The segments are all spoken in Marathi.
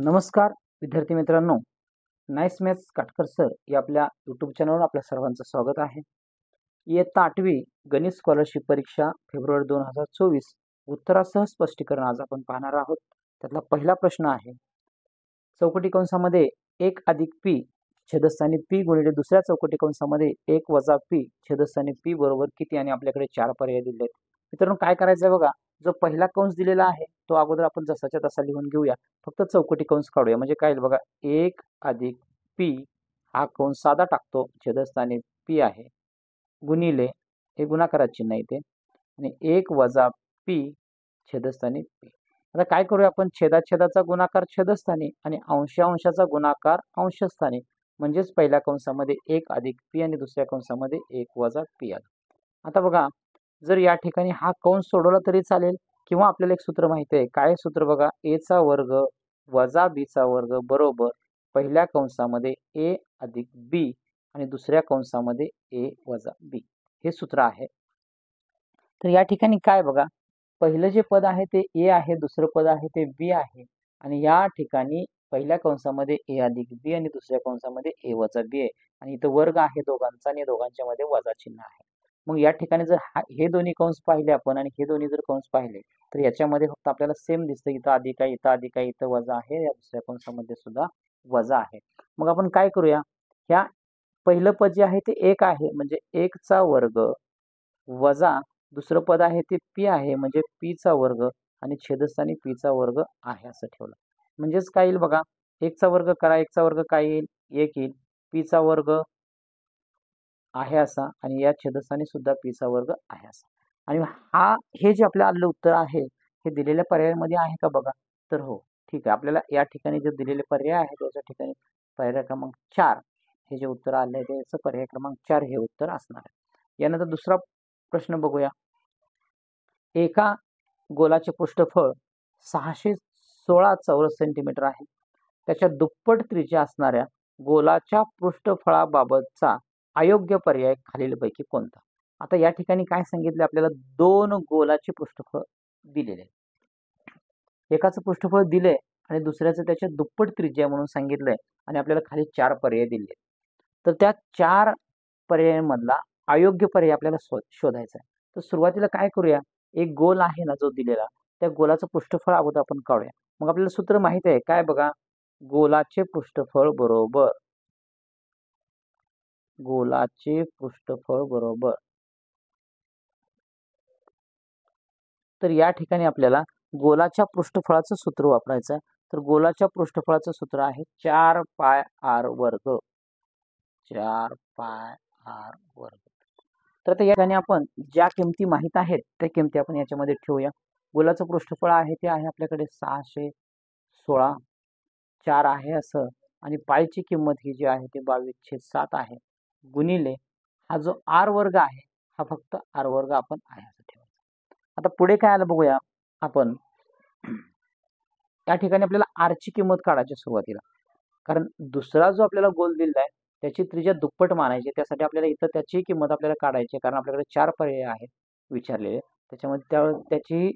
नमस्कार विद्यार्थी मित्रांनो, नाईस मॅथ्स काटकर सर या आपल्या यूट्यूब चॅनलवर आपल्या सर्वांचं स्वागत आहे. इयत्ता 8वी गणित स्कॉलरशिप परीक्षा फेब्रुवारी 2024 उत्तरासह स्पष्टीकरण आज आपण पाहणार आहोत. त्यातला पहिला प्रश्न आहे, चौकटी कंसामध्ये 1 अधिक पी छेदस्थानी पी गुणिले दुसऱ्या चौकटी कंसामध्ये 1 वजा पी छेदस्थानी पी बरोबर किती, आणि आपल्याकडे 4 पर्याय दिले आहेत. मित्रांनो, काय करायचं आहे बघा, जो पहिला कंस दिलेला आहे तो अगोदर आपण जसाच्या तसा लिहून घेऊया. फक्त चौकटी कंस काढूया, म्हणजे काय बघा, 1 अधिक पी हा कंस साधा टाकतो, छेदस्थानी पी आहे, गुणिले हे गुणाकाराचे चिन्ह येते, आणि 1 वजा पी छेदस्थानी पी. आता काय करूया आपण, छेदाचा गुणाकार छेदस्थानी आणि अंशाचा गुणाकार अंशस्थानी, म्हणजेच पहिल्या कंसामध्ये 1 अधिक पी आणि दुसऱ्या कंसामध्ये 1 वजा पी आला. आता बघा, जर या ठिकाणी हा कंस सोडवला तरी चालेल, किंवा आपल्याला एक सूत्र माहिती आहे. काय सूत्र बघा, ए चा वर्ग वजा बी चा वर्ग बरोबर पहिल्या कंसामध्ये ए अधिक बी आणि दुसऱ्या कंसामध्ये ए वजा बी, हे सूत्र आहे. तर या ठिकाणी काय बघा, पहिलं जे पद आहे ते ए आहे, दुसरं पद आहे ते बी आहे, आणि या ठिकाणी पहिल्या कंसामध्ये ए अधिक बी आणि दुसऱ्या कंसामध्ये ए वजा बी आहे, आणि इथं वर्ग आहे दोघांचा आणि दोघांच्या मध्ये वजा चिन्ह आहे. मग या ठिकाणी जर हे दोन्ही कंस पाहिले आपण आणि हे दोन्ही जर कंस पाहिले तर याच्यामध्ये फक्त आपल्याला सेम दिसतं, इथं अधिक आहे, इथं अधिक आहे, इथं वजा आहे, या दुसऱ्या कंसामध्ये सुद्धा वजा आहे. मग आपण काय करूया, ह्या पहिलं पद जे आहे ते 1 आहे, म्हणजे 1 चा वर्ग वजा दुसरं पद आहे ते पी आहे, म्हणजे पी चा वर्ग, आणि छेदस्थानी पी चा वर्ग आहे असं ठेवलं. म्हणजेच काय येईल बघा, 1 चा वर्ग करा, 1 चा वर्ग काय येईल, 1 येईल, पी चा वर्ग आहे असा, आणि या छेदस्थानी सुद्धा पी चा वर्ग आहे असा. आणि हे जे आपलं आलेलं उत्तर आहे हे दिलेल्या पर्यायामध्ये आहे का बघा, तर हो, ठीक आहे. आपल्याला या ठिकाणी जे दिलेले पर्याय आहे त्याच्या ठिकाणी पर्याय क्रमांक 4 हे जे उत्तर आले आहे त्याचं पर्याय क्रमांक 4 हे उत्तर असणार आहे. यानंतर दुसरा प्रश्न बघूया. एका गोलाचे पृष्ठफळ 616 चौरस सेंटीमीटर आहे. त्याच्या दुप्पट त्रिज्या असणाऱ्या गोलाच्या पृष्ठफळाबाबतचा अयोग्य पर्याय खालीलपैकी कोणता? आता या ठिकाणी काय सांगितले, आपल्याला 2 गोलाचे पृष्ठफळ दिलेले, एकाचं पृष्ठफळ दिले आणि दुसऱ्याचं त्याच्या दुप्पट त्रिज्या म्हणून सांगितलंय, आणि आपल्याला खाली 4 पर्याय दिले. तर त्या 4 पर्यायांमधला अयोग्य पर्याय आपल्याला शोधायचा आहे. तर सुरुवातीला काय करूया, एक गोल आहे ना जो दिलेला, त्या गोलाचं पृष्ठफळ अगोदर आपण काढूया. मग आपल्याला सूत्र माहित आहे, काय बघा, गोलाचे पृष्ठफळ बरोबर तर या ठिकाणी आपल्याला गोलाच्या पृष्ठफळाचं सूत्र वापरायचं आहे. तर गोलाच्या पृष्ठफळाचं सूत्र आहे 4 पाय आर वर्ग. 4 पाय आर वर्ग. तर आता या ठिकाणी आपण ज्या किमती माहित आहेत त्या किमती आपण याच्यामध्ये ठेवूया. गोलाचं पृष्ठफळ आहे ते आहे आपल्याकडे 616, 4 आहे असं, आणि पायची किंमत ही जी आहे ते 22/7 आहे, गुणिले हा जो आर वर्ग आहे हा फक्त आर वर्ग आपण आहे असं ठेवायचं. आता पुढे काय आलं बघूया आपण. या ठिकाणी आपल्याला आर ची किंमत काढायची सुरुवातीला, कारण दुसरा जो आपल्याला गोल दिलेला आहे त्याची त्रिज्या दुप्पट मानायची, त्यासाठी आपल्याला इथं त्याची किंमत आपल्याला काढायची, कारण आपल्याकडे 4 पर्याय आहेत विचारलेले, त्याच्यामध्ये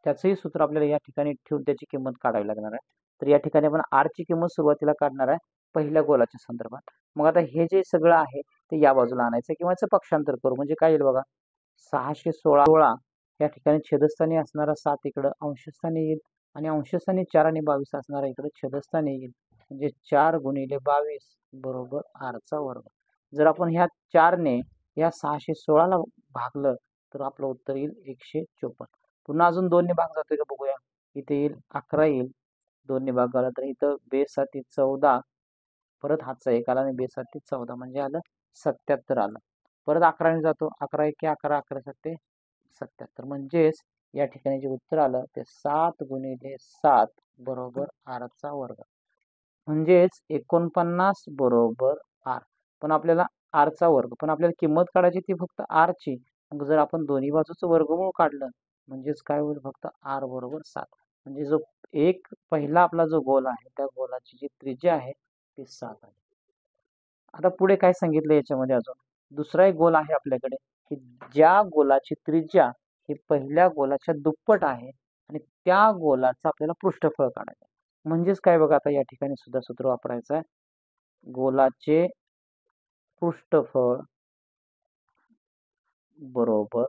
त्याचंही सूत्र आपल्याला या ठिकाणी ठेवून त्याची किंमत काढावी लागणार आहे. तर या ठिकाणी आपण आर ची किंमत सुरुवातीला काढणार आहे पहिल्या गोलाच्या संदर्भात. मग आता हे जे सगळं आहे ते या बाजूला आणायचं किंवा याचं पक्षांतर करू, म्हणजे काय येईल बघा, 616 या ठिकाणी छेदस्थानी असणारा 7 इकडं अंशस्थानी येईल, आणि अंशस्थानी 4 आणि 22 असणारा इकडे छेदस्थानी येईल, म्हणजे 4 गुणिले 22 बरोबर आर चा वर्ग. जर आपण ह्या 4 ने या 616 ला भागलं तर आपलं उत्तर येईल 154. पुन्हा अजून 2 ने भाग जातोय का बघूया, इथे येईल 11 येईल, 2 ने भाग तर इथं 2 × 7 = 14, परत हातचा 1 आला आणि 2 × 7 = 14, म्हणजे आलं 77 आलं. परत 11 ने जातो, 11 × 1 = 11, 11 × 7 = 77, म्हणजेच या ठिकाणी जे उत्तर आलं ते 7 गुणिले 7 बरोबर आर चा वर्ग, म्हणजेच 49 बरोबर आर. पण आपल्याला आर चा वर्ग, पण आपल्याला किंमत काढायची ती फक्त आर ची. मग जर आपण दोन्ही बाजूचं वर्गमूळ काढलं म्हणजेच काय होईल, फक्त आर बरोबर 7, म्हणजे जो एक पहिला आपला जो गोल आहे त्या गोलाची जी त्रिज्या आहे ती 7 आहे. आता पुढे काय सांगितलं याच्यामध्ये, अजून दुसरा एक गोल आहे आपल्याकडे की ज्या गोलाची त्रिज्या ही पहिल्या गोलाच्या दुप्पट आहे, आणि त्या गोलाचं आपल्याला पृष्ठफळ काढायचं. म्हणजेच काय बघा, आता या ठिकाणी सुद्धा सूत्र वापरायचं आहे. गोलाचे पृष्ठफळ बरोबर,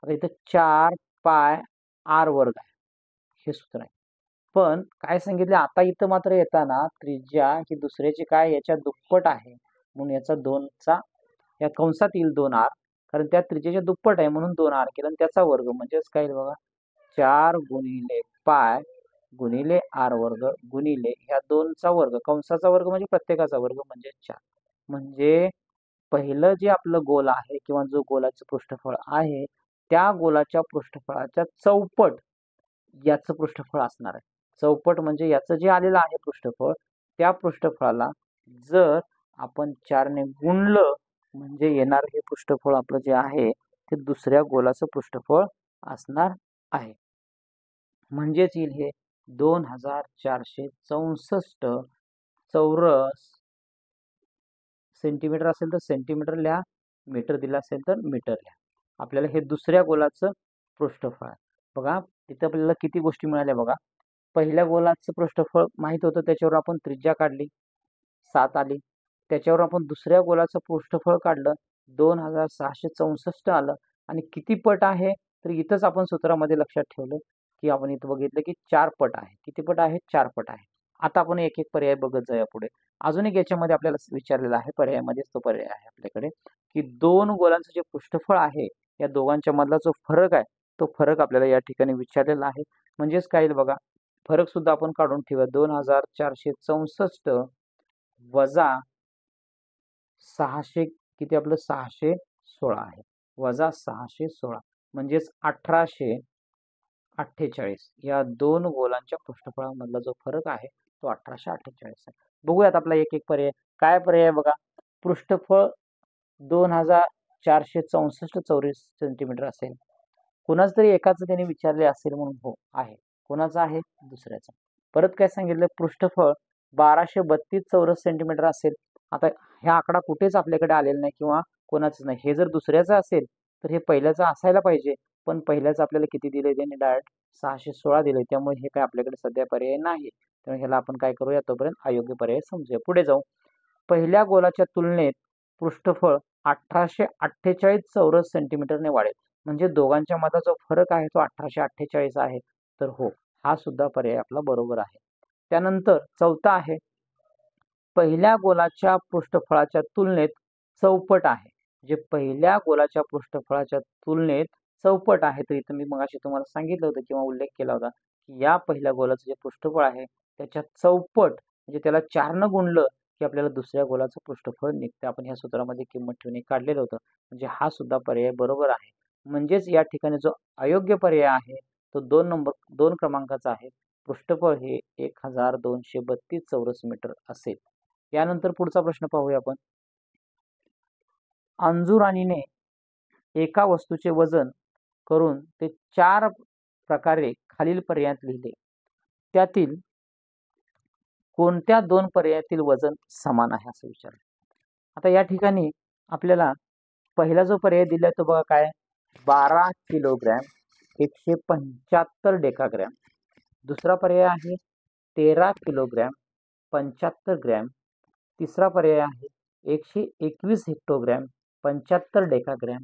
आता इथं 4 पाय आर वर्ग आहे, हे सूत्र आहे. पण काय सांगितले, आता इथं मात्र येताना त्रिज्या ही दुसऱ्याची काय याच्या दुप्पट आहे, म्हणून याचा 2चा या कंसात येईल 2r, कारण त्या त्रिज्याच्या दुप्पट आहे म्हणून 2r केलं आणि त्याचा वर्ग म्हणजेच काय बघा, 4 गुणिले पाय गुणिले आर वर्ग गुणिले ह्या 2चा वर्ग, कंसाचा वर्ग म्हणजे प्रत्येकाचा वर्ग म्हणजे 4. म्हणजे पहिलं जे आपलं गोल आहे किंवा जो गोलाचं पृष्ठफळ आहे, त्या गोलाच्या पृष्ठफळाच्या चौपट याचं पृष्ठफळ असणार आहे. चौपट म्हणजे याचं जे आलेलं आहे पृष्ठफळ, त्या पृष्ठफळाला जर आपण 4 ने गुणलं म्हणजे येणार हे पृष्ठफळ आपलं जे आहे ते दुसऱ्या गोलाचं पृष्ठफळ असणार आहे. म्हणजेच येईल हे 2464 चौरस सेंटीमीटर असेल तर सेंटीमीटर लिहा, मीटर दिला असेल तर मीटर लिहा. आपल्याला हे दुसऱ्या गोलाचं पृष्ठफळ आहे. बघा इथं आपल्याला किती गोष्टी मिळाल्या बघा. पहिल्या गोलाचं पृष्ठफळ माहित होतं, त्याच्यावर आपण त्रिज्या काढली 7 आली. त्याच्यावर आपण दुसऱ्या गोलाचं पृष्ठफळ काढलं 2664 आलं आणि किती पट आहे तर इथंच आपण सूत्रामध्ये लक्षात ठेवलं की आपण इथं बघितलं की 4 पट आहे. किती पट आहे? 4 पट आहे. आता आपण एक एक पर्याय बघत जाऊया पुढे. अजून एक याच्यामध्ये आपल्याला विचारलेला आहे, पर्यायामध्येच तो पर्याय आहे आपल्याकडे, की दोन गोलांचं जे पृष्ठफळ आहे या दोघांच्या मधला जो फरक आहे तो फरक आपल्याला या ठिकाणी विचारलेला आहे. म्हणजेच काय येईल बघा, फरक सुद्धा आपण काढून ठेवूया. 2464 वजा 600 किती आपलं 616 आहे, वजा 616 म्हणजेच 1848. या दोन गोलांच्या पृष्ठफळामधला जो फरक आहे तो 1848 आहे. बघूयात आपला एक एक पर्याय. काय पर्याय बघा, पृष्ठफळ 2464 चौरस सेंटीमीटर असेल. कुणाच तरी एकाच त्याने विचारले असेल म्हणून हो आहे. कोणाचं आहे? दुसऱ्याचं. परत काय सांगितलं, पृष्ठफळ 1232 चौरस सेंटीमीटर असेल. आता हा आकडा कुठेच आपल्याकडे आलेला नाही किंवा कोणाच नाही. हे जर दुसऱ्याचं असेल तर हे पहिल्याचं असायला पाहिजे, पण पहिल्याचं आपल्याला किती दिले त्यांनी? डायरेक्ट 616 दिले. त्यामुळे हे काय आपल्याकडे सध्या पर्याय नाही. त्यामुळे ह्याला आपण काय करूया, तोपर्यंत अयोग्य पर्याय समजूया. पुढे जाऊ. पहिल्या गोलाच्या तुलनेत पृष्ठफळ 1848 चौरस सेंटीमीटरने वाढेल. म्हणजे दोघांच्या मधला जो फरक आहे तो 1848 आहे. तर हो, हा सुद्धा पर्याय आपला बरोबर आहे. त्यानंतर चौथा आहे, पहिल्या गोलाच्या पृष्ठफळाच्या तुलनेत चौपट आहे. जे पहिल्या गोलाच्या पृष्ठफळाच्या तुलनेत चौपट आहे. तर इथं मी मगाशी तुम्हाला सांगितलं होतं किंवा उल्लेख केला होता की या पहिल्या गोलाचं जे पृष्ठफळ आहे त्याच्या चौपट, म्हणजे त्याला 4 न गुणलं की आपल्याला दुसऱ्या गोलाचं पृष्ठफळ निघतं. आपण ह्या सूत्रामध्ये किंमत ठेवून काढलेलं होतं. म्हणजे हा सुद्धा पर्याय बरोबर आहे. म्हणजेच या ठिकाणी जो अयोग्य पर्याय आहे तो 2 क्रमांकाचा आहे. पृष्ठफळ हे 1232 चौरस मीटर असेल. यानंतर पुढचा प्रश्न पाहूया आपण. अंजुराणीने एका वस्तूचे वजन करून ते 4 प्रकारे खालील पर्यायात लिहिले. त्यातील कोणत्या 2 पर्यायातील वजन समान आहे असं विचारलं. आता या ठिकाणी आपल्याला पहिला जो पर्याय दिलाय तो बघा काय, 12 किलोग्रॅम 175 डेकाग्रॅम. दुसरा पर्याय आहे 13 किलोग्रॅम 75 ग्रॅम. तिसरा पर्याय आहे 121 हेक्टोग्रॅम 75 डेकाग्रॅम.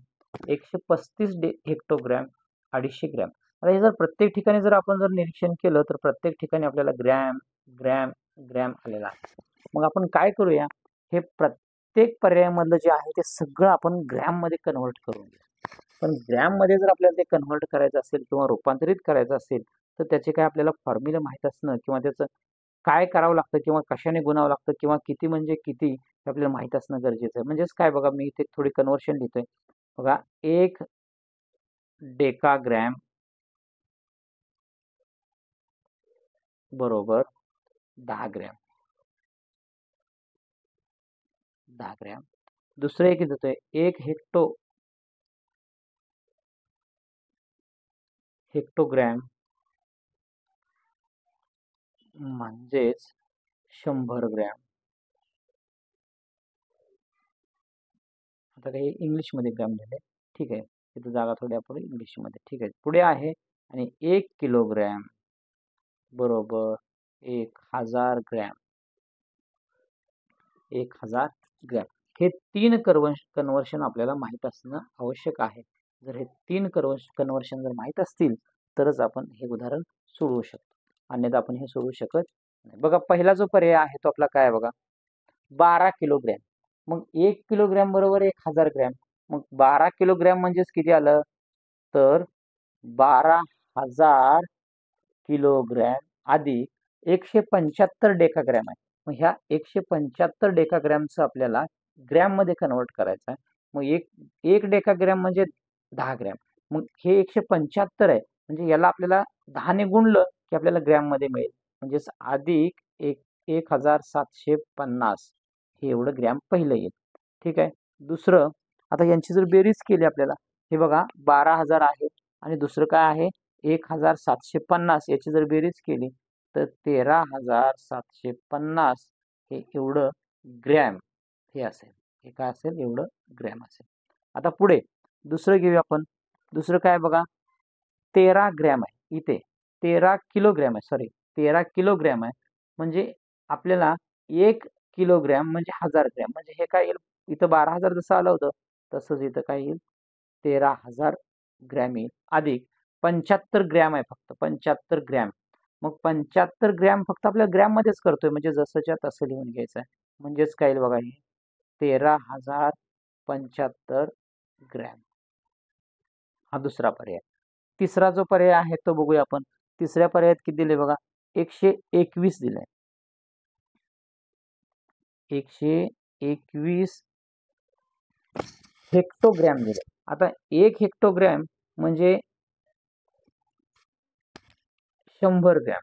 135 हेक्टोग्रॅम 250 ग्रॅम. आता हे जर प्रत्येक ठिकाणी जर आपण निरीक्षण केलं तर प्रत्येक ठिकाणी आपल्याला ग्रॅम ग्रॅम ग्रॅम आलेला आहे. मग आपण काय करूया, हे प्रत्येक पर्यायामधलं जे आहे ते सगळं आपण ग्रॅम मध्ये कन्व्हर्ट करून घेऊ. पण ग्रॅम मध्ये जर आपल्याला ते कन्व्हर्ट करायचं असेल किंवा रूपांतरित करायचं असेल तर त्याचे काय आपल्याला फॉर्म्युला माहित असणं किंवा त्याचं काय करावं लागतं किंवा कशाने गुणावं लागतं किंवा किती म्हणजे किती हे आपल्याला माहित असणं गरजेचं आहे. म्हणजेच काय बघा, मी इथे थोडी कन्व्हर्शन लिहितोय बघा. 1 डेकाग्रॅम बरोबर 10 ग्रॅम. 10 ग्रॅम. दुसरं एक देतोय 1 हेक्टोग्रॅम म्हणजेच 100 ग्रॅम. आता काही इंग्लिशमध्ये ग्रॅम लिहिले, ठीक आहे. तिथे जागा थोडी आपण इंग्लिशमध्ये, ठीक आहे. पुढे आहे आणि 1 किलोग्रॅम बरोबर 1000 ग्रॅम, 1000 ग्रॅम. हे 3 कन्वर्शन आपल्याला माहित असणं आवश्यक आहे. जर हे 3 कन्वर्शन जर माहित असतील तरच आपण हे उदाहरण सोडवू शकतो, अन्यथा आपण हे सोडवू शकत नाही. बघा पहिला जो पर्याय आहे तो आपला काय आहे बघा, 12 किलोग्रॅम. मग 1 किलोग्रॅम बरोबर 1000 ग्रॅम. मग 12 किलोग्रॅम म्हणजेच किती आलं, तर 12,000 किलोग्रॅम अधिक 175 डेकाग्रॅम आहे. मग ह्या 175 डेकाग्रॅमचं आपल्याला ग्रॅम मध्ये कन्वर्ट करायचं आहे. मग एक डेकाग्रॅम म्हणजे 10 ग्रॅम. मग हे 175 आहे म्हणजे याला आपल्याला 10 ने गुणलं की आपल्याला ग्रॅम मध्ये मिळेल. म्हणजेच अधिक 1750 हे एवढं ग्रॅम पहिलं येईल. ठीक आहे. दुसरं, आता यांची जर बेरीज केली आपल्याला, हे बघा 12,000 आहे आणि दुसरं काय आहे 1750, याची जर बेरीज केली तर 13,750 हे एवढं ग्रॅम हे असेल. हे काय असेल, एवढं ग्रॅम असेल. आता पुढे दुसरं घेऊया आपण. दुसरं काय बघा, 13 ग्रॅम आहे. इथे 13 किलोग्रॅम आहे, सॉरी 13 किलोग्रॅम आहे. म्हणजे आपल्याला 1 किलोग्रॅम म्हणजे 1000 ग्रॅम. म्हणजे हे काय येईल, इथं 12,000 जसं आलं होतं तसंच इथं काय येईल, 13,000 ग्रॅम येईल. अधिक 75 ग्रॅम आहे, फक्त 75 ग्रॅम. मग 75 ग्रॅम फक्त आपल्या ग्रॅम मध्येच करतोय, म्हणजे जसंच्या तसं लिहून घ्यायचं आहे. म्हणजेच काय येईल बघा, हे 13,075 ग्रॅम. हा दुसरा पर्याय. तिसरा जो पर्याय आहे तो बघूया आपण. तिसऱ्या पर्यायात किती दिले बघा, 121 दिलंय. 121 हेक्टोग्रॅम दिले. आता 1 हेक्टोग्रॅम म्हणजे 100 ग्रॅम,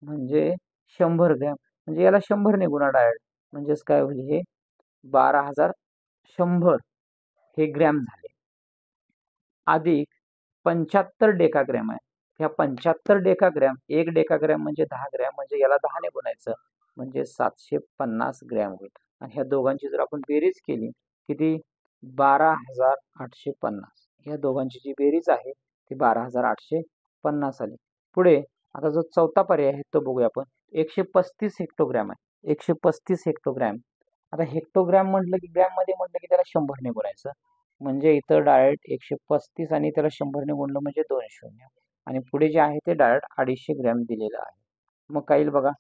म्हणजे 100 ग्रॅम म्हणजे याला 100 ने गुणा डायरेक्ट. म्हणजेच काय होईल, हे 12,100 हे ग्रॅम झाले. अधिक 75 डेकाग्रॅम आहे. ह्या 75 डेकाग्रॅम, 1 डेकाग्रॅम म्हणजे 10 ग्रॅम, म्हणजे याला 10 ने गुणायचं, म्हणजे 750 ग्रॅम होईल. आणि ह्या दोघांची जर आपण बेरीज केली, किती, 12,850. ह्या दोघांची जी बेरीज आहे ती 12,850 आली. पुढे आता जो चौथा पर्याय आहे तो बघूया आपण. 135 हेक्टोग्रॅम आहे. 135 हेक्टोग्रॅम. आता हेक्टोग्रॅम म्हटलं की ग्रॅम मध्ये म्हटलं की त्याला 100 ने गुणायचं. म्हणजे इथं डायरेक्ट 135 आणि त्याला 100 ने गुणलं म्हणजे 2 शून्य. आणि पुढे जे आहे ते डायरेक्ट 250 ग्रॅम दिलेलं आहे. मग काय येईल बघा,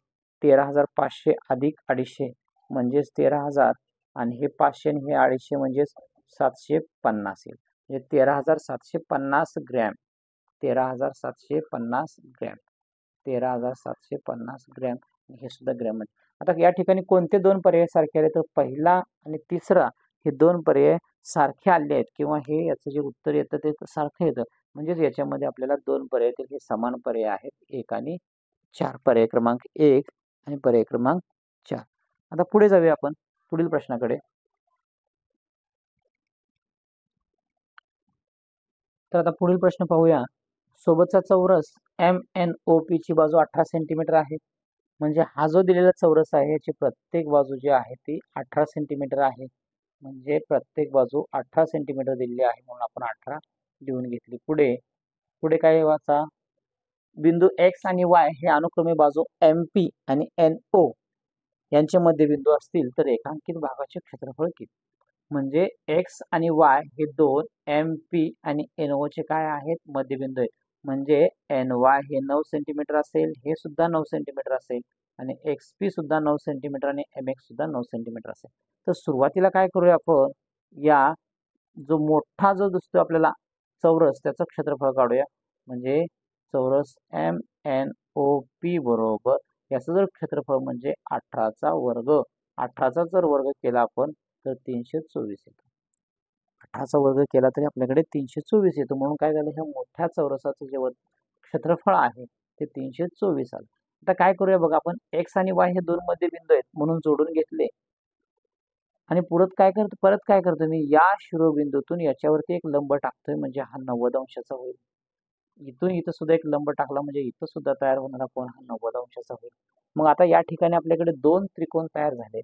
13,500 अधिक 250 म्हणजेच 13,000 आणि हे 500 आणि हे 250 म्हणजेच 750 येईल. म्हणजे 13,750 ग्रॅम. 13,750 ग्रॅम. 13,750 ग्रॅम. हे सुद्धा ग्रॅम मध्ये. आता या ठिकाणी कोणते दोन पर्याय सारखे आले, तर पहिला आणि तिसरा हे दोन पर्याय सारखे आले आहेत, किंवा हे याचं जे उत्तर येतं ते सारखं येतं. म्हणजेच याच्यामध्ये आपल्याला दोन पर्याय येतील, हे समान पर्याय आहेत, 1 आणि 4. पर्याय क्रमांक 1 आणि पर्याय क्रमांक 4. आता पुढे जाऊया आपण पुढील प्रश्नाकडे. तर आता पुढील प्रश्न पाहूया. सोबतचा चौरस MNOP ची बाजू 18 सेंटीमीटर आहे. म्हणजे हा जो दिलेला चौरस आहे याची प्रत्येक बाजू जी आहे ती 18 सेंटीमीटर आहे. म्हणजे प्रत्येक बाजू 18 सेंटीमीटर दिलेली आहे, म्हणून आपण 18 लिहून घेतली. पुढे पुढे काय वाचा, बिंदू X आणि Y हे अनुक्रमे बाजू MP आणि NO यांचे मध्यबिंदू असतील तर रेखांकित भागाचे क्षेत्रफळ किती. म्हणजे X आणि Y हे दोन MP आणि NO चे काय आहेत, मध्यबिंदू आहेत. म्हणजे NY हे 9 सेंटीमीटर असेल, हे सुद्धा 9 सेंटीमीटर असेल, आणि XP सुद्धा 9 सेंटीमीटर आणि MX सुद्धा 9 सेंटीमीटर असेल. तर सुरुवातीला काय करूया आपण, या जो मोठा जो दिसतो आपल्याला चौरस त्याचं क्षेत्रफळ काढूया. म्हणजे चौरस MNOP बरोबर याचं जर क्षेत्रफळ म्हणजे 18चा वर्ग. 18चा जर वर्ग केला आपण तर 324 येतो. 18चा वर्ग केला तरी आपल्याकडे 324 येतो. म्हणून काय झालं, ह्या मोठ्या चौरसाचं जे क्षेत्रफळ आहे ते 324 आलं. आता काय करूया बघा, आपण X आणि Y हे दोन मध्यबिंदू आहेत म्हणून जोडून घेतले. आणि परत काय करतो मी, या शिरोबिंदूतून याच्यावरती एक लंब टाकतोय, म्हणजे हा 90 अंशाचा होईल. इथून इथं सुद्धा एक लंब टाकला म्हणजे इथं सुद्धा तयार होणारा कोन हा 90 अंशाचा होईल. मग आता या ठिकाणी आपल्याकडे दोन त्रिकोण तयार झाले.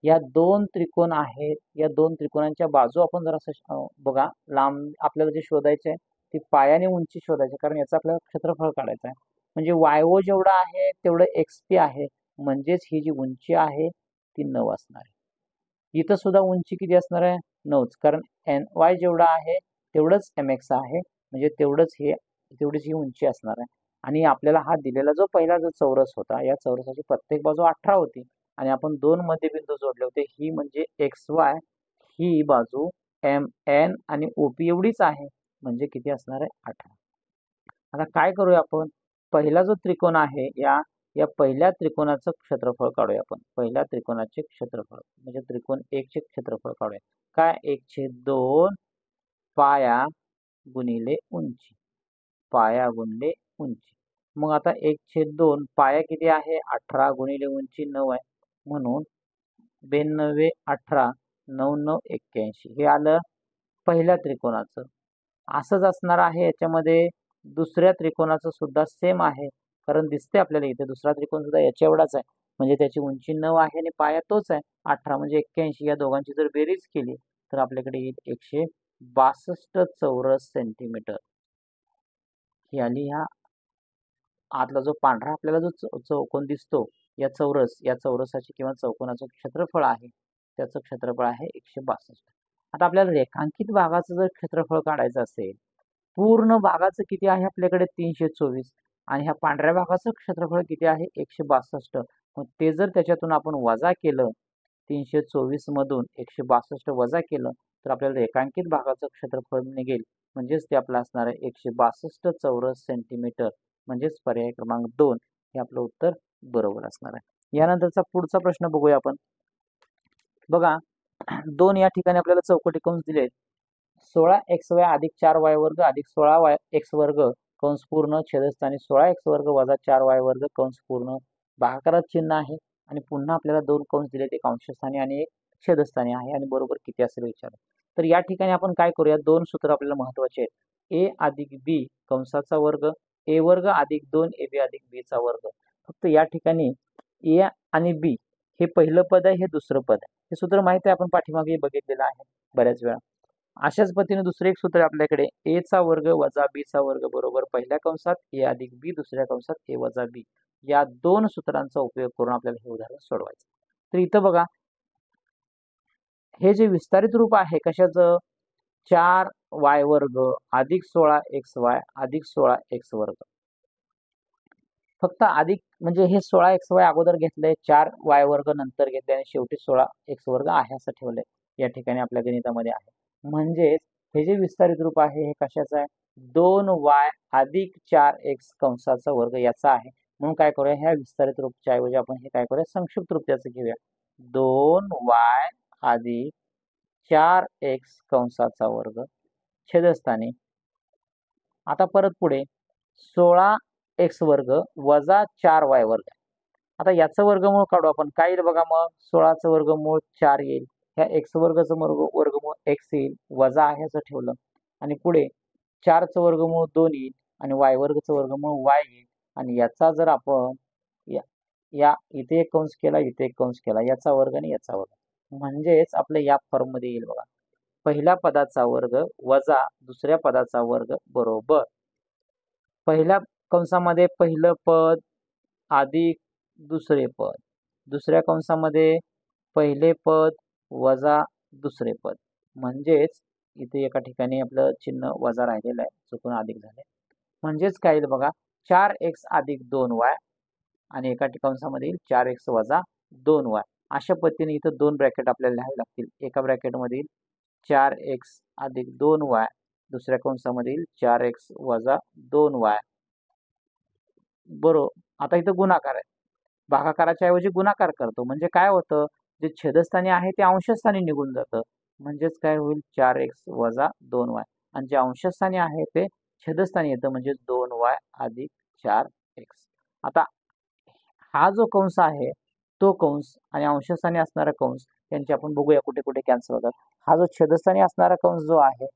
या दोन त्रिकोण आहेत, या दोन त्रिकोणांच्या बाजू आपण जरा बघा, लांब आपल्याला जे शोधायचे आहे ती पायाने उंची शोधायची, कारण याचं आपल्याला क्षेत्रफळ काढायचं आहे. म्हणजे YO जेवढं आहे तेवढं XP आहे, म्हणजेच ही जी उंची आहे ती 9 असणार आहे. इथं सुद्धा उंची किती असणार आहे? 9च, कारण NY जेवढा आहे तेवढंच MX आहे, म्हणजे तेवढीच ही उंची असणार आहे. आणि आपल्याला हा दिलेला जो पहिला जो चौरस होता, या चौरसाची प्रत्येक बाजू 18 होती आणि आपण 2 मध्यबिंदू जोडले होते. ही म्हणजे XY, ही बाजू MN आणि OP एवढीच आहे, म्हणजे किती असणार आहे? 18. आता काय करूया आपण? पहिला जो त्रिकोण आहे या या पहिल्या त्रिकोणाचं क्षेत्रफळ काढूया आपण. पहिल्या त्रिकोणाचे क्षेत्रफळ म्हणजे त्रिकोण 1 चे क्षेत्रफळ काढूया. काय? 1/2 पाया गुणिले उंची. पाया गुणिले उंची. मग आता 1/2 पाया किती आहे? 18 गुणिले उंची 9 आहे. म्हणून 92 18 99 81 हे आलं पहिल्या त्रिकोणाचं. असंच असणार आहे याच्यामध्ये दुसऱ्या त्रिकोणाचं सुद्धा सेम आहे, कारण दिसते आपल्याला इथे दुसरा त्रिकोण सुद्धा याच्या एवढाच आहे, म्हणजे त्याची उंची 9 आहे आणि पाया तोच आहे 18 म्हणजे 81. या दोघांची जर बेरीज केली तर आपल्याकडे येईल 162 चौरस सेंटीमीटर. ही आली ह्या आतला जो पांढरा आपल्याला जो चौकोन दिसतो या चौरसाची किंवा चौकोनाचं क्षेत्रफळ आहे, त्याचं क्षेत्रफळ आहे 162. आता आपल्याला रेखांकित भागाचं जर क्षेत्रफळ काढायचं असेल, पूर्ण भागाचं किती आहे आपल्याकडे? 324 आणि ह्या पांढऱ्या भागाचं क्षेत्रफळ किती आहे? 162. मग ते जर त्याच्यातून आपण वजा केलं, 324 मधून 162 वजा केलं तर आपल्याला रेखांकित भागाचं क्षेत्रफळ निघेल, म्हणजेच ते आपलं असणार आहे 162 चौरस सेंटीमीटर, म्हणजेच पर्याय क्रमांक 2 हे आपलं उत्तर बरोबर असणार आहे. यानंतरचा पुढचा प्रश्न बघूया आपण. बघा, 2 या ठिकाणी आपल्याला चौकटी कंस दिलेत. 16xy अधिक 4y वर्ग अधिक 16x वर्ग कंस पूर्ण छेदस्थानी 16x वर्ग वजा 4y वर्ग कंस पूर्ण. भागाकारात चिन्ह आहे आणि पुन्हा आपल्याला 2 कंस दिलेत, एक अंशस्थानी आणि एक छेदस्थानी आहे आणि बरोबर किती असेल विचार. तर या ठिकाणी आपण काय करूया? 2 सूत्र आपल्याला महत्वाचे आहेत. a अधिक b कंसाचा वर्ग a वर्ग अधिक 2ab अधिक b चा वर्ग. फक्त या ठिकाणी a आणि b हे पहिलं पद आहे, हे दुसरं पद आहे. हे सूत्र माहिती आहे, आपण पाठीमागे बघितलेलं आहे बऱ्याच वेळा. अशाच पद्धतीने दुसरे एक सूत्र आपल्याकडे a चा वर्ग वजा b चा वर्ग बरोबर पहिल्या कंसात a अधिक b दुसऱ्या कंसात a वजा b. या 2 सूत्रांचा उपयोग करून आपल्याला हे उदाहरण सोडवायचं. तर इथं बघा, हे जे विस्तारित रूप आहे कशाचं? 4y वर्ग अधिक 16xy अधिक 16x वर्ग. फक्त अधिक म्हणजे हे 16xy अगोदर घेतलंय, 4y वर्ग नंतर घेतले आणि शेवटी 16x वर्ग आहे असं ठेवलंय. या ठिकाणी आपल्या गणितामध्ये आहे. म्हणजेच हे जे विस्तारित रूप आहे हे कशाचं आहे? 2y अधिक 4x कंसाचा वर्ग याचा आहे. म्हणून काय करूया? ह्या विस्तारित रूपच्या ऐवजी आपण हे काय करूया? संक्षिप्त रूप त्याचं घेऊया. 2y अधिक 4x कंसाचा वर्ग छेदस्थानी. आता परत पुढे 16x वर्ग वजा 4y वर्ग. आता याचं वर्गमूळ काढू आपण. काय येईल बघा? मग 16चं वर्गमूळ 4 येईल, ह्या x वर्गाचं वर्गमूळ x येईल, वजा आहे असं ठेवलं आणि पुढे 4चं वर्गमूळ 2 येईल आणि y वर्गचं वर्गमूळ y येईल. आणि याचा जर आपण या इथे एक कंस केला, इथे एक कंस केला, याचा वर्ग आणि याचा वर्ग, म्हणजेच आपल्या या फॉर्म मध्ये येईल बघा. पहिल्या पदाचा वर्ग वजा दुसऱ्या पदाचा वर्ग बरोबर पहिल्या कंसामध्ये पहिलं पद अधिक दुसरे पद, दुसऱ्या कंसामध्ये पहिले पद वजा दुसरे पद. म्हणजेच इथे एका ठिकाणी आपलं चिन्ह वजा राहिलेलं आहे, चुकून अधिक झाले. म्हणजेच काय येईल बघा? 4x अधिक 2y आणि एका कंसामध्ये येईल 4x वजा 2y. अशा पद्धतीने इथं 2 ब्रॅकेट आपल्याला लिहावे लागतील. एका ब्रॅकेटमध्ये 4x अधिक 2y, दुसऱ्या कंसामध्ये 4x वजा 2y बरोबर. आता इथं गुणाकार आहे, भागाकाराच्या ऐवजी गुणाकार करतो, म्हणजे काय होतं? जे छेदस्थानी आहे ते अंशस्थानी निघून जातं, म्हणजेच काय होईल? 4x वजा 2y आणि जे अंशस्थानी आहे ते छेदस्थानी येतं, म्हणजे 2y अधिक 4x. आता हा जो कंस आहे तो कंस आणि अंशस्थानी असणारा कंस यांची आपण बघूया कुठे कुठे कॅन्सल होतात. हा जो छेदस्थानी असणारा कंस जो आहे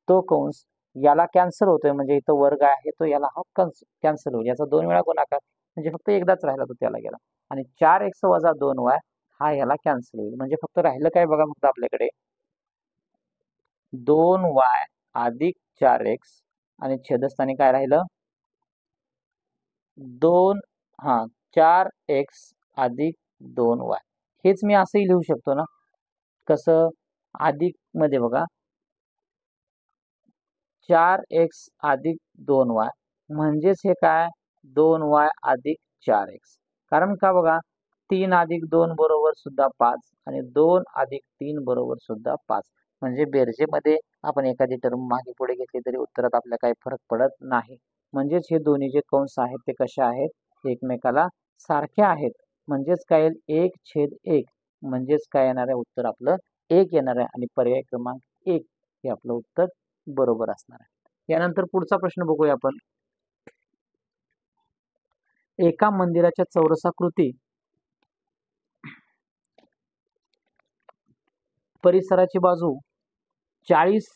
तो कंस याला कॅन्सल होतोय, म्हणजे इथं वर्ग आहे तो याला हा कंस कॅन्सल होईल. याचा 2 वेळा गुणाकार म्हणजे फक्त एकदाच राहिला तो त्याला गेला. आणि 4x वजा 2y हा याला कॅन्सल होईल, म्हणजे फक्त राहिलं काय बघा? फक्त आपल्याकडे 2y अधिक 4x आणि छेदस्थानी काय राहिलं? दोन 4x अधिक 2y. हेच मी असंही लिहू शकतो ना. कसं? अधिक मध्ये बघा 4x अधिक 2y म्हणजेच हे काय 2y अधिक 4x. कारण का बघा 3 अधिक 2 बरोबर सुद्धा 5 आणि 2 अधिक 3 बरोबर सुद्धा 5. म्हणजे बेरजेमध्ये आपण एखादी टर्म मागे पुढे घेतली तरी उत्तरात आपल्याला काही फरक पडत नाही. म्हणजेच हे दोन्ही जे कंस आहेत ते कशा आहेत? एकमेकाला सारखे आहेत. म्हणजेच काय येईल 1/1 म्हणजेच काय येणार आहे? उत्तर आपलं 1 येणार आहे आणि पर्याय क्रमांक 1 हे आपलं उत्तर बरोबर असणार आहे. यानंतर पुढचा प्रश्न बघूया आपण. एका मंदिराच्या चौरसाकृती परिसराची बाजू 40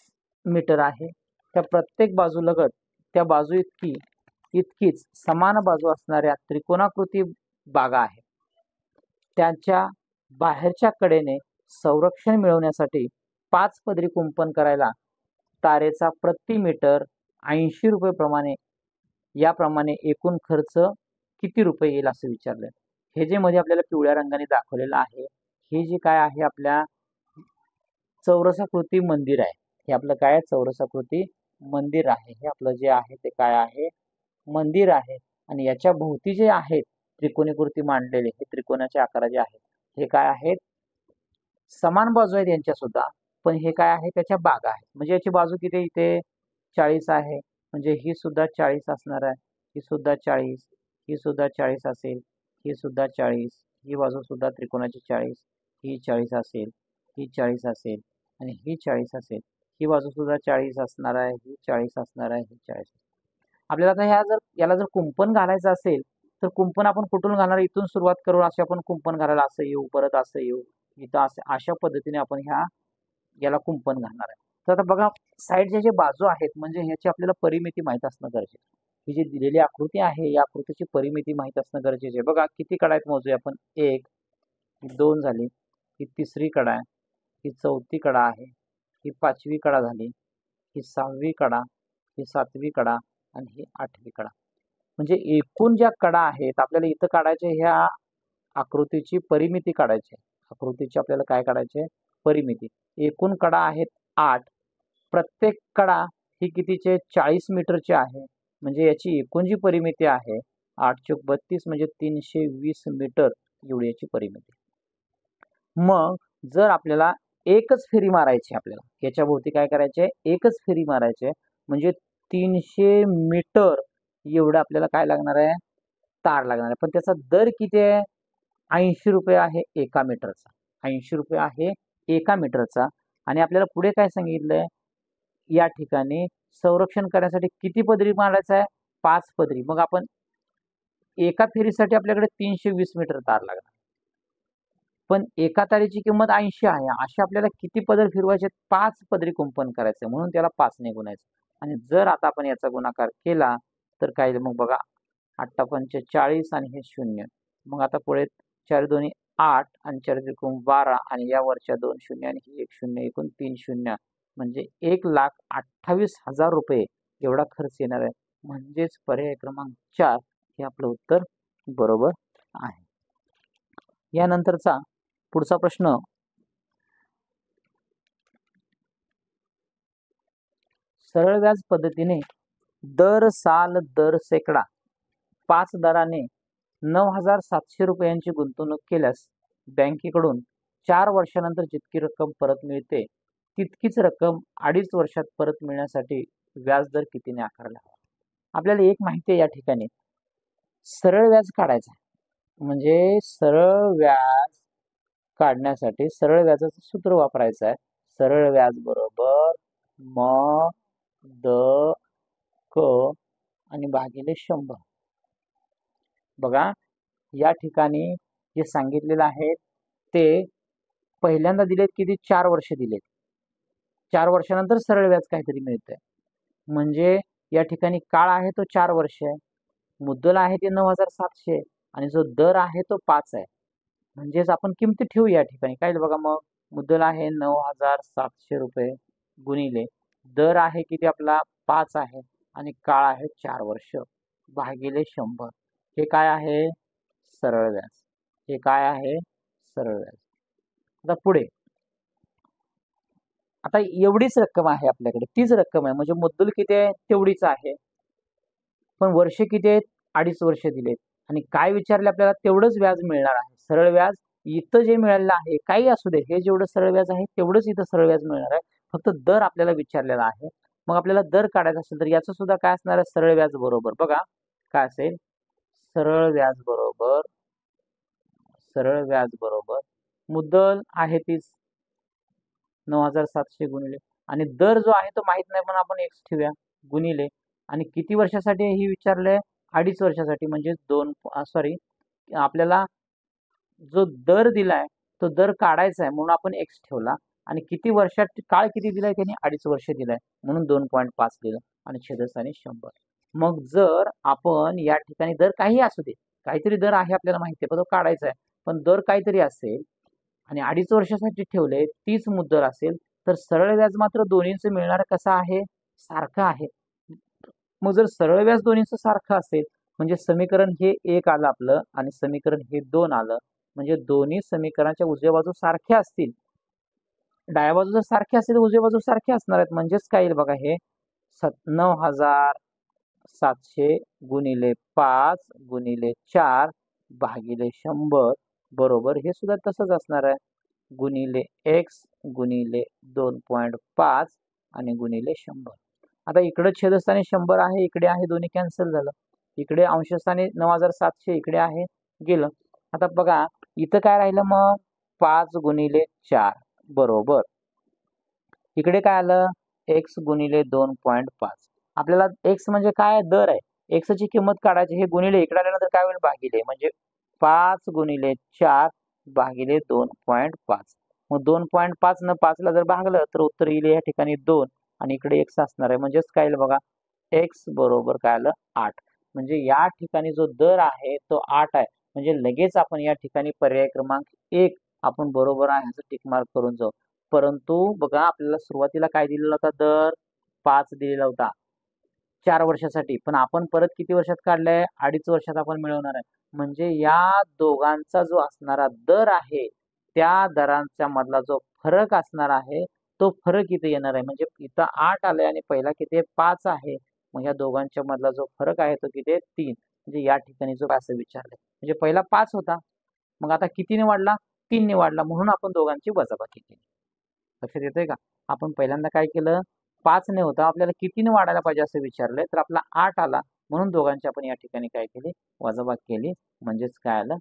मीटर आहे. त्या प्रत्येक बाजूलगत त्या बाजू इतकीच समान बाजू असणाऱ्या त्रिकोणाकृती बागा आहेत. त्यांच्या बाहेरच्या कडेने संरक्षण मिळवण्यासाठी 5 पदरी कुंपण करायला तारेचा प्रति मीटर 80 रुपये प्रमाणे याप्रमाणे एकूण खर्च किती रुपये येईल असं विचारलं. हे जे मध्ये आपल्याला पिवळ्या रंगाने दाखवलेलं आहे हे जे काय आहे आपल्या चौरसाकृती मंदिर आहे. हे आपलं काय चौरसाकृती मंदिर आहे. हे आपलं जे आहे ते काय आहे? मंदिर आहे. आणि याच्या भोवती जे आहेत त्रिकोणीकृती मांडलेले हे त्रिकोणाचे आकार जे आहेत हे काय आहेत? समान बाजू आहेत यांच्या सुद्धा, पण हे काय आहे? त्याच्या बागा आहेत. म्हणजे याची बाजू किती इथे 40 आहे. म्हणजे ही सुद्धा 40 असणार आहे. ही सुद्धा 40, ही सुद्धा 40 असेल, ही सुद्धा 40, ही बाजू सुद्धा त्रिकोणाची 40, ही 40 असेल, ही 40 असेल आणि ही 40 असेल. ही बाजू सुद्धा 40 असणार आहे, ही 40 असणार आहे, ही 40. आपल्याला आता याला जर कुंपण घालायचं असेल तर कुंपण आपण कुठून घालणार? इथून सुरुवात करू असे आपण कुंपण घालायला असं येऊ, परत असं येऊ, इथं असं अशा पद्धतीने आपण याला कुंपण घालणार आहे. तर आता बघा साईडचे जे बाजू आहेत म्हणजे ह्याची आपल्याला परिमिती माहित असणं गरजेचं. ही जी दिलेली आकृती आहे या आकृतीची परिमिती माहित असणं गरजेचे आहे. बघा किती कडा आहेत मोजूया आपण. 1, 2 झाली, ही तिसरी कडा आहे, ही चौथी कडा आहे, ही 5वी कडा झाली, ही 6वी कडा, ही 7वी कडा आणि ही 8वी कडा. म्हणजे एकूण ज्या कडा आहेत आपल्याला इथं काढायचे ह्या आकृतीची परिमिती काढायची. आकृतीची आपल्याला काय काढायचे? परिमिती. एकूण कडा आहेत 8. प्रत्येक कडा ही कितीचे? 40 मीटरची आहे. म्हणजे याची एकूण जी परिमिती आहे 8×32 म्हणजे 320 मीटर एवढी याची परिमिती. मग जर आपल्याला एकच फेरी मारायची आपल्याला याच्या भोवती काय करायचे? एकच फेरी मारायचे म्हणजे 300 मीटर एवढं आपल्याला काय लागणार आहे? तार लागणार आहे. पण त्याचा दर किती आहे? 80 रुपये आहे एका मीटरचा. 80 रुपये आहे एका मीटरचा. आणि आपल्याला पुढे काय सांगितलंय? या ठिकाणी संरक्षण करण्यासाठी किती पदरी मारायचा आहे? 5 पदरी. मग आपण एका फेरीसाठी आपल्याकडे 320 मीटर तार लागणार. पण एका तारेची किंमत 80 आहे. अशा आपल्याला किती पदर फिरवायचे? 5 पदरी कुंपण करायचं म्हणून त्याला 5 ने गुणायचं. आणि जर आता आपण याचा गुणाकार केला तर काय मग बघा 8 पंचे 40 आणि हे 0. मग आता पुढे 4 दोन्ही 8 आणि 4 त्रिकोण 12 आणि या वरच्या 2 शून्य आणि ही 1 शून्य एकूण 3 शून्य म्हणजे 1,28,000 रुपये एवढा खर्च येणार आहे. म्हणजेच पर्याय क्रमांक 4 हे आपलं उत्तर बरोबर आहे. यानंतरचा पुढचा प्रश्न सरळ व्याज पद्धतीने दर साल दर सेकडा 5 दराने 9,700 रुपयांची गुंतवणूक केल्यास बँकेकडून 4 वर्षानंतर जितकी रक्कम परत मिळते तितकीच रक्कम 2.5 वर्षात परत मिळण्यासाठी व्याजदर कितीने आकारला हवा? आपल्याला एक माहिती आहे या ठिकाणी सरळ व्याज काढायचा म्हणजे सरळ व्याज काढण्यासाठी सरळ व्याजाचं सूत्र वापरायचं आहे. सरळ व्याज बरोबर म द क आणि भागिले 100. बघा या ठिकाणी जे सांगितलेलं आहे ते पहिल्यांदा दिलेत किती? 4 वर्ष दिलेत. 4 वर्षानंतर सरळ व्याज काहीतरी मिळतंय. म्हणजे या ठिकाणी काळ आहे तो 4 वर्ष आहे. मुद्दल आहे ते 9,700 आणि जो दर आहे तो 5 आहे. म्हणजेच आपण किमती ठेवू या ठिकाणी काय बघा मग मुद्दल आहे 9,700 रुपये गुणिले दर आहे किती आपला 5 आहे आणि काळ आहे 4 वर्ष भागिले 100. हे काय आहे? सरळ व्याज. हे काय आहे? सरळ व्याज. आता पुढे, आता एवढीच रक्कम आहे आपल्याकडे, तीच रक्कम आहे म्हणजे मुद्दल किती आहे तेवढीच आहे, पण वर्ष किती आहेत? 2.5 वर्ष दिलेत आणि काय विचारले आपल्याला? तेवढंच व्याज मिळणार आहे. सरळ व्याज इथं जे मिळालेलं आहे काही असू दे, हे जेवढं सरळ व्याज आहे तेवढंच इथं सरळ व्याज मिळणार आहे. फक्त दर आपल्याला विचारलेला आहे. मग आपल्याला दर काढायचा असेल तर याचं सुद्धा काय असणार आहे? सरळ व्याज बरोबर बघा काय असेल? सरळ व्याज बरोबर, सरळ व्याज बरोबर मुद्दल आहे तीच 9,700 गुणिले, आणि दर जो आहे तो माहित नाही पण आपण एक्स ठेवूया, गुणिले, आणि किती वर्षासाठी ही विचारलंय? 2.5 वर्षासाठी, म्हणजे सॉरी, आपल्याला जो दर दिलाय तो दर काढायचा आहे म्हणून आपण एक्स ठेवला, आणि किती वर्षात, काळ किती दिलाय त्यांनी? 2.5 वर्ष दिलाय म्हणून 2.5 दिलं, आणि छेदस्थानी 100. मग जर आपण या ठिकाणी दर काही असू दे, काहीतरी दर आहे आपल्याला माहिती आहे पण तो काढायचा आहे, पण दर काहीतरी असेल आणि 2.5 वर्षासाठी ठेवले, तीच मुद्दल असेल, तर सरळ व्याज मात्र दोन्हींचं मिळणार कसं आहे? सारखं आहे. मग जर सरळ व्याज दोन्हींचं सारखं असेल म्हणजे समीकरण हे 1 आलं आपलं आणि समीकरण हे 2 आलं, म्हणजे दोन्ही समीकरणाच्या उजव्या बाजू सारख्या असतील, डाव्या बाजू जर सारख्या असतील तर उजव्या बाजू सारख्या असणार आहेत. म्हणजेच काय येईल बघा, हे 9,700 गुणिले 5 गुणिले 4 भागिले 100 बरोबर, हे सुद्धा तसंच असणार आहे, गुणिले एक्स गुणिले 2.5 आणि गुणिले 100. आता इकडे छेदस्थानी 100 आहे, इकडे आहे, दोन्ही कॅन्सल झालं. इकडे अंशस्थानी 9,700 इकडे आहे, गेलं. आता बघा इथं काय राहिलं मग? 5 गुणिले 4 बरोबर, इकडे काय आलं? एक्स गुणिले 2.5. आपल्याला एक्स म्हणजे काय? दर आहे. एक्स ची किंमत काढायची, हे गुणिले इकडे आल्यानंतर काय होईल? भागिले, म्हणजे 5 गुणिले 4 भागिले 2.5. मग 2.5 न 5 ला जर भागलं तर उत्तर येईल या ठिकाणी 2, आणि इकडे एक्स असणार आहे, म्हणजेच काय येईल बघा, एक्स बरोबर काय आलं? 8. म्हणजे या ठिकाणी जो दर आहे तो 8 आहे, म्हणजे लगेच आपण या ठिकाणी पर्याय क्रमांक 1 आपण बरोबर आहे असं टिक मार्क करून जाऊ. परंतु बघा आपल्याला सुरुवातीला काय दिलेला होता? दर 5 दिलेला होता 4 वर्षासाठी, पण आपण परत किती वर्षात काढलंय? 2.5 वर्षात आपण मिळवणार आहे, म्हणजे या दोघांचा जो असणारा दर आहे त्या दरांच्या मधला जो फरक असणार आहे तो फरक इथे येणार आहे. म्हणजे इथं 8 आलंय आणि पहिला किती आहे? 5 आहे. मग या दोघांच्या मधला जो फरक आहे तो किती आहे? 3. म्हणजे या ठिकाणी जो असं विचारलंय, म्हणजे पहिला 5 होता, मग आता कितीने वाढला? 3 ने वाढला, म्हणून आपण दोघांची वजाबाकी केली. लक्षात येतंय का? आपण पहिल्यांदा काय केलं? 5 ने होता, आपल्याला कितीने वाढायला पाहिजे असं विचारलंय, तर आपला 8 आला, म्हणून दोघांची आपण या ठिकाणी काय केली? वजाबाकी केली, म्हणजेच काय आलं?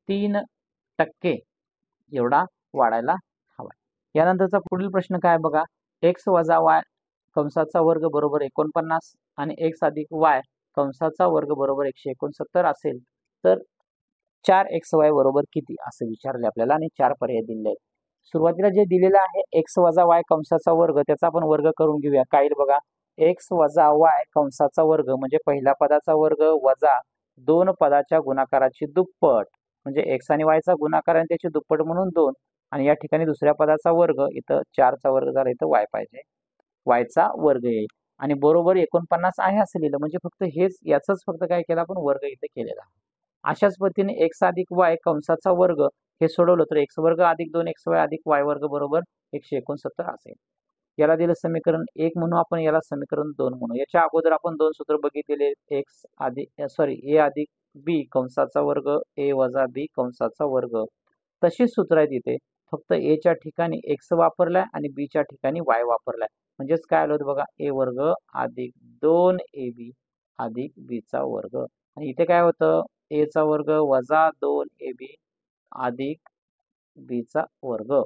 3% एवढा वाढायला हवा. यानंतरचा पुढील प्रश्न काय बघा, एक्स वजा वाय कंसाचा वर्ग बरोबर 49 आणि एक्स अधिक वाय कंसाचा वर्ग बरोबर 169 असेल तर 4xy बरोबर किती असं विचारले आपल्याला, आणि 4 पर्याय दिले आहेत. सुरुवातीला जे दिलेलं आहे एक्स वजा वाय कंसाचा वर्ग, त्याचा आपण वर्ग करून घेऊया. काय येईल बघा, एक्स वजा वाय कंसाचा वर्ग म्हणजे पहिल्या पदाचा वर्ग वजा 2 पदाच्या गुणाकाराची दुप्पट, म्हणजे एक्स आणि वायचा गुणाकार आणि त्याची दुप्पट म्हणून 2, आणि या ठिकाणी दुसऱ्या पदाचा वर्ग, इथं 4चा वर्ग झाला, इथं वाय पाहिजे, वायचा वर्ग येईल, आणि बरोबर 49 आहे असं लिहिलं, म्हणजे फक्त हेच याचंच फक्त काय केलं आपण? वर्ग इथे केलेला. अशाच पद्धतीने एक्स अधिक वाय कंसाचा वर्ग हे सोडवलं तर एक्स वर्ग अधिक 2xy अधिक वाय वर्ग बरोबर 169 असेल. याला दिलं समीकरण 1 म्हणून आपण, याला समीकरण 2 म्हणू. याच्या अगोदर आपण 2 सूत्र बघितलेले, एक्स अधिक ए अधिक बी कंसाचा वर्ग ए वजा बी कंसाचा वर्ग, तशीच सूत्र आहेत इथे, फक्त ए च्या ठिकाणी एक्स वापरलाय आणि बी च्या ठिकाणी वाय वापरलाय. म्हणजेच काय आलं होतं बघा, ए वर्ग अधिक 2ab अधिक बी चा वर्ग, आणि इथे काय होतं? ए चा वर्ग वजा 2ab अधिक बी चा वर्ग,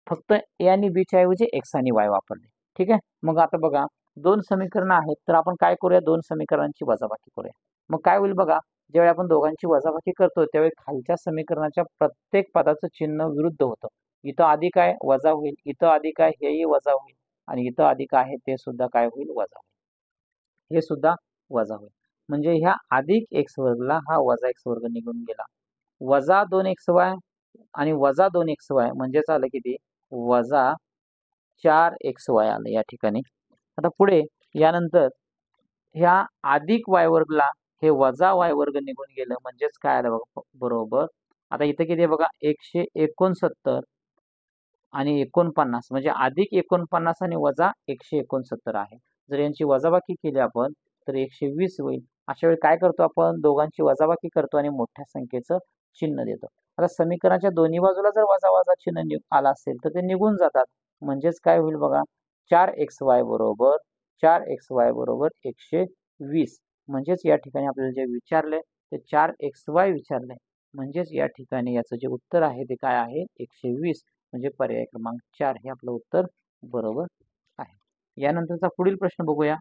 फक्त ए आणि बी च्या ऐवजी एक्स आणि वाय वापरले. ठीक आहे, मग आता बघा 2 समीकरण आहेत, तर आपण काय करूया? 2 समीकरणांची वजाबाकी करूया. मग काय होईल बघा, ज्यावेळी आपण दोघांची वजाबाकी करतो त्यावेळी खालच्या समीकरणाच्या प्रत्येक पदाचं चिन्ह विरुद्ध होतं. इथं अधिक आहे वजा होईल, इथं अधिक आहे हेही वजा होईल, आणि इथं अधिक आहे ते सुद्धा काय होईल? वजा होईल, हे सुद्धा वजा होईल. म्हणजे ह्या अधिक एक्स वर्गला हा वजा एक्स वर्ग निघून गेला, वजा 2xy आणि वजा 2xy म्हणजे झालं किती? वजा 4xy आलं या ठिकाणी. आता पुढे यानंतर ह्या अधिक वाय वर्गला हे वजा y वर्ग निघून गेलं म्हणजेच काय आलं बघा बरोबर. आता इथं किती आहे बघा 169 आणि 49 म्हणजे अधिक 49 आणि वजा 169 आहे. जर यांची वजाबाकी केली आपण तर 120 होईल. अशा वेळी काय करतो आपण दोघांची वजाबाकी करतो आणि मोठ्या संख्येचं चिन्ह देतो. आता समीकरणाच्या दोन्ही बाजूला जर वजा वजा चिन्ह आला असेल तर ते निघून जातात. म्हणजेच काय होईल बघा 4xy बरोबर 4xy बरोबर 120. म्हणजेच या ठिकाणी आपल्याला जे विचारले ते 4xy विचारले. म्हणजेच या ठिकाणी याचं जे उत्तर आहे ते काय आहे 120. म्हणजे पर्याय क्रमांक 4 हे आपलं उत्तर बरोबर आहे. यानंतरचा पुढील प्रश्न बघूया.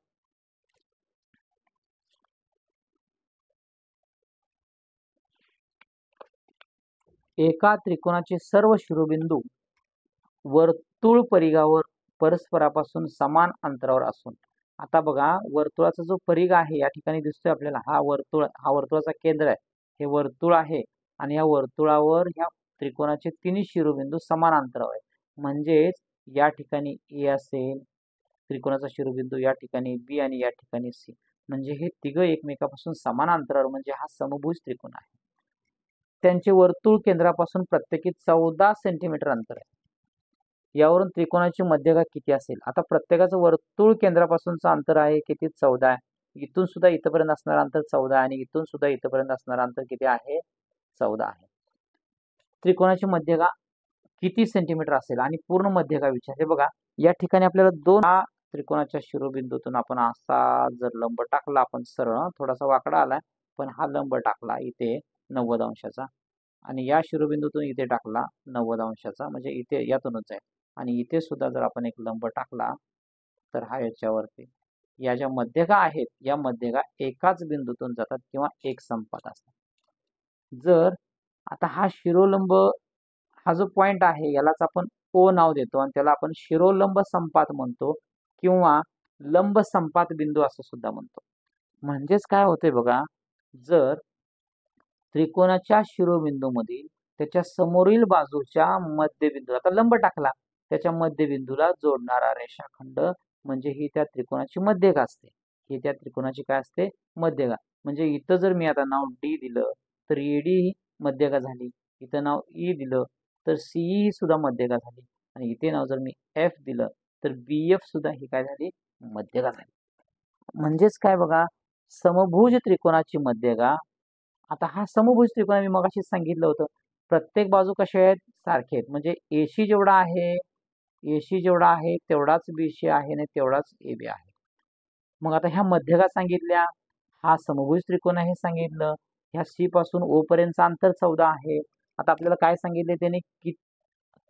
एका त्रिकोणाचे सर्व शिरोबिंदू वर्तुळ परिघावर परस्परापासून समान अंतरावर असून आता बघा वर्तुळाचा जो परिघ आहे या ठिकाणी दिसतोय आपल्याला हा वर्तुळाचा केंद्र आहे. हे वर्तुळ आहे आणि या वर्तुळावर ह्या त्रिकोणाचे तिन्ही शिरोबिंदू समान अंतरावर आहे. म्हणजेच या ठिकाणी ए असेल त्रिकोणाचा शिरोबिंदू या ठिकाणी बी आणि या ठिकाणी सी म्हणजे हे तिघ एकमेकापासून समान अंतरावर म्हणजे हा समभुज त्रिकोण आहे. त्यांचे वर्तुळ केंद्रापासून प्रत्येकी 14 सेंटीमीटर अंतर आहे. यावरून त्रिकोणाची मध्यगा किती असेल. आता प्रत्येकाचं वर्तुळ केंद्रापासूनचं अंतर आहे किती 14 आहे. इथून सुद्धा इथपर्यंत असणारं अंतर 14 आणि इथून सुद्धा इथपर्यंत असणारं अंतर किती आहे 14 आहे. त्रिकोणाची मध्यगा किती सेंटीमीटर असेल आणि पूर्ण मध्यगा विचारले बघा. या ठिकाणी आपल्याला दोन त्रिकोणाच्या शिरोबिंदूतून आपण असा जर लंब टाकला आपण सरळ थोडासा वाकडा आलाय पण हा लंब टाकला इथे 90 अंशाचा आणि या शिरोबिंदूतून इथे टाकला 90 अंशाचा म्हणजे इथे यातूनच आहे आणि इथे सुद्धा जर आपण एक लंब टाकला तर हा याच्यावरती या ज्या मध्यगा आहेत या मध्यगा एकाच बिंदूतून जातात किंवा एक संपात असतात. जर आता हा शिरोलंब हा जो पॉइंट आहे यालाच आपण ओ नाव देतो आणि त्याला आपण शिरोलंब संपात म्हणतो किंवा लंब संपात बिंदू असं सुद्धा म्हणतो. म्हणजेच काय होते बघा जर त्रिकोणाच्या शिरोबिंदूमधील त्याच्या समोरील बाजूच्या मध्यबिंदू आता लंब टाकला त्याच्या मध्यबिंदूला जोडणारा रेषाखंड म्हणजे ही त्या त्रिकोणाची मध्यगा असते. ही त्या त्रिकोणाची काय असते मध्यगा. म्हणजे इथं जर मी आता नाव डी दिलं तर ईडी ही मध्यगा झाली. इथं नाव ई दिलं तर सीई सुद्धा मध्यगा झाली आणि इथे नाव जर मी एफ दिलं तर बीएफ सुद्धा ही काय झाली मध्यगा झाली. म्हणजेच काय बघा समभुज त्रिकोणाची मध्यगा. आता हा समभुज त्रिकोण मी मगाशी सांगितलं होतं प्रत्येक बाजू कशा आहेत सारखे आहेत म्हणजे एसी जेवढा आहे तेवढाच बीसी आहे आणि तेवढाच एबी आहे. मग आता ह्या मध्यगा सांगितल्या हा समभुज त्रिकोण आहे सांगितलं. ह्या सी पासून ओ पर्यंतचं अंतर 14 आहे. आता आपल्याला काय सांगितले त्याने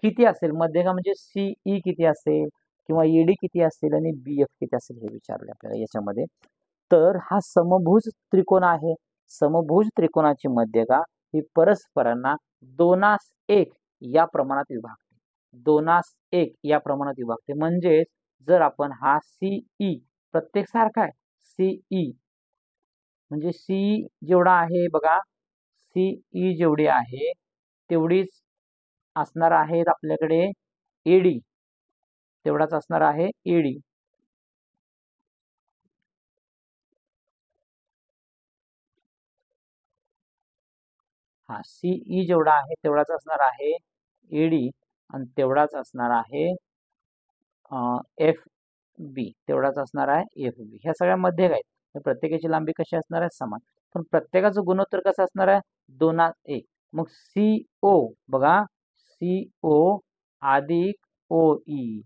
किती असेल मध्यगा म्हणजे सीई किती असेल किंवा ईडी किती असेल आणि बीएफ किती असेल हे विचारले आपल्याला याच्यामध्ये. तर हा समभुज त्रिकोण आहे. समभुज त्रिकोणाची मध्यगा ही परस्परांना 2:1 या प्रमाणात विभागते. 2:1 या प्रमाणात विभागते. म्हणजे जर आपण हा सीई प्रत्येक सारखा आहे सीई म्हणजे सी जेवढा आहे बघा सीई जेवढी आहे तेवढीच असणार आहेत आपल्याकडे एडी तेवढाच असणार आहे एडी. हा सीई जेवढा आहे तेवढाच असणार आहे एडी आणि तेवढाच असणार आहे एफ बी तेवढाच असणार आहे एफ बी. ह्या सगळ्या मध्यगा आहेत. प्रत्येकाची लांबी कशी असणार आहे समान पण प्रत्येकाचं गुणोत्तर कसं असणार आहे 2:1. मग सीओ बघा सीओ अधिक ओ ई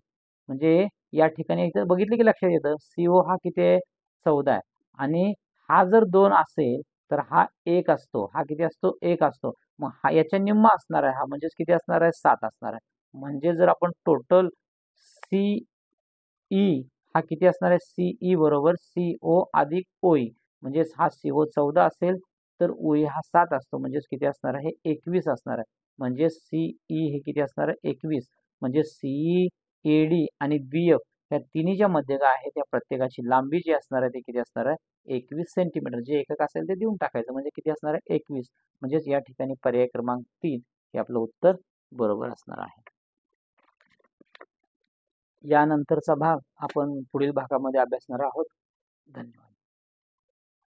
म्हणजे या ठिकाणी इथं बघितलं की लक्षात येतं सीओ हा किती आहे 14 आहे आणि हा जर 2 असेल तर हा 1 असतो. हा किती असतो 1 असतो. मग हा याच्या निम्मा असणार आहे. हा म्हणजेच किती असणार आहे 7 असणार आहे. म्हणजे जर आपण टोटल सीई हा किती असणार आहे सीई बरोबर सीओ अधिक ओई म्हणजेच हा सीओ 14 असेल तर ओई हा 7 असतो म्हणजेच किती असणार आहे 21 असणार आहे. म्हणजे सीई हे किती असणार आहे 21 म्हणजे सीई एडी आणि बीएफ या तिन्हीच्या मध्यगा आहे त्या प्रत्येकाची लांबी जी असणार आहे ते किती असणार आहे 21 सेंटीमीटर. जे एकक असेल ते देऊन टाकायचं म्हणजे किती असणार आहे 21. म्हणजेच या ठिकाणी पर्याय क्रमांक 3 हे आपलं उत्तर बरोबर असणार आहे. यानंतरचा भाग आपण पुढील भागामध्ये अभ्यासणार आहोत. धन्यवाद.